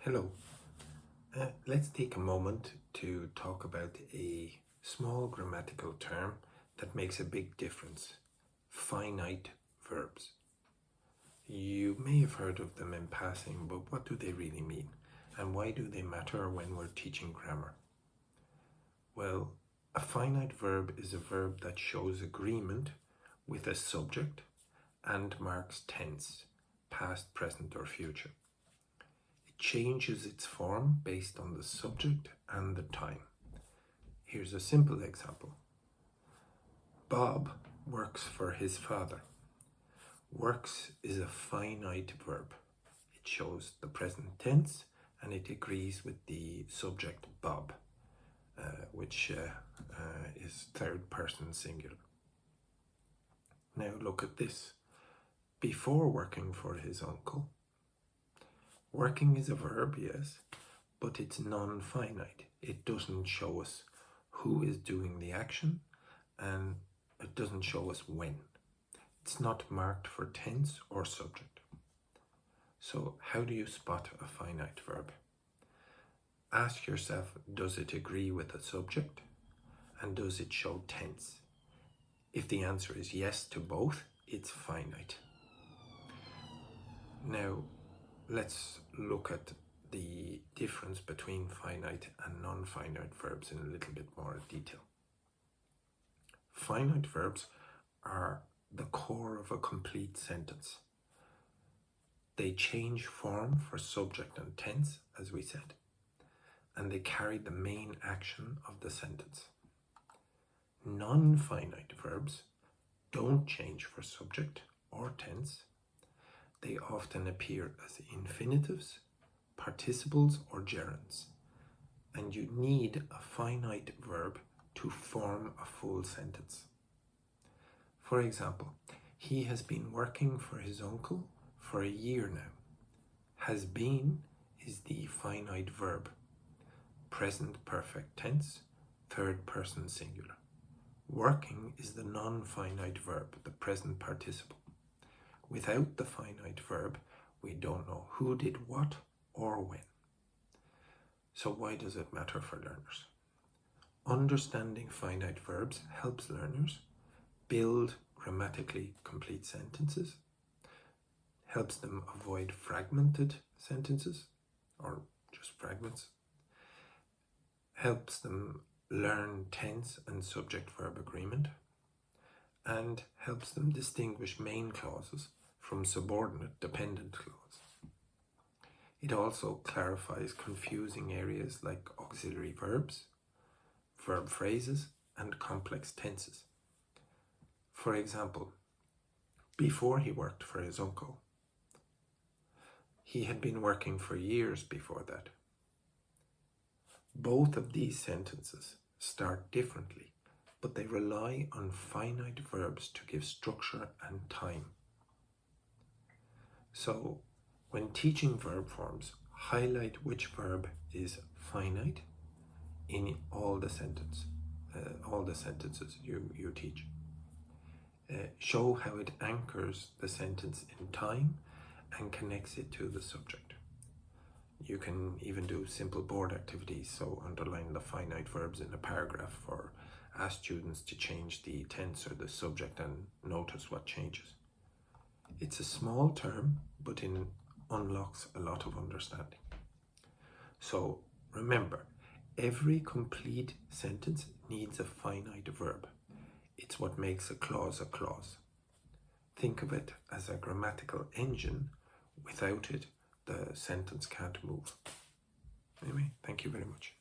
Hello. Let's take a moment to talk about a small grammatical term that makes a big difference. Finite verbs. You may have heard of them in passing, but what do they really mean? And why do they matter when we're teaching grammar? Well, a finite verb is a verb that shows agreement with a subject and marks tense, past, present, or future. Changes its form based on the subject and the time. Here's a simple example. Bob works for his father. Works is a finite verb. It shows the present tense and it agrees with the subject Bob, which is third person singular. Now look at this. Before working for his uncle, working is a verb, yes, but it's non-finite. It doesn't show us who is doing the action and it doesn't show us when. It's not marked for tense or subject. So how do you spot a finite verb? Ask yourself, does it agree with the subject and does it show tense? If the answer is yes to both, it's finite. Now, let's look at the difference between finite and non-finite verbs in a little bit more detail. Finite verbs are the core of a complete sentence. They change form for subject and tense, as we said, and they carry the main action of the sentence. Non-finite verbs don't change for subject or tense. They often appear as infinitives, participles, or gerunds, and you need a finite verb to form a full sentence. For example, he has been working for his uncle for a year now. Has been is the finite verb, present perfect tense, third person singular. Working is the non-finite verb, the present participle. Without the finite verb, we don't know who did what or when. So why does it matter for learners? Understanding finite verbs helps learners build grammatically complete sentences, helps them avoid fragmented sentences or just fragments, helps them learn tense and subject-verb agreement, and helps them distinguish main clauses from subordinate dependent clause. It also clarifies confusing areas like auxiliary verbs, verb phrases, and complex tenses. For example, before he worked for his uncle, he had been working for years before that. Both of these sentences start differently, but they rely on finite verbs to give structure and time. So, when teaching verb forms, highlight which verb is finite in all the sentences you teach. Show how it anchors the sentence in time and connects it to the subject. You can even do simple board activities, so underline the finite verbs in a paragraph or ask students to change the tense or the subject and notice what changes. It's a small term, but it unlocks a lot of understanding. So remember, every complete sentence needs a finite verb. It's what makes a clause a clause. Think of it as a grammatical engine. Without it, the sentence can't move. Anyway, thank you very much.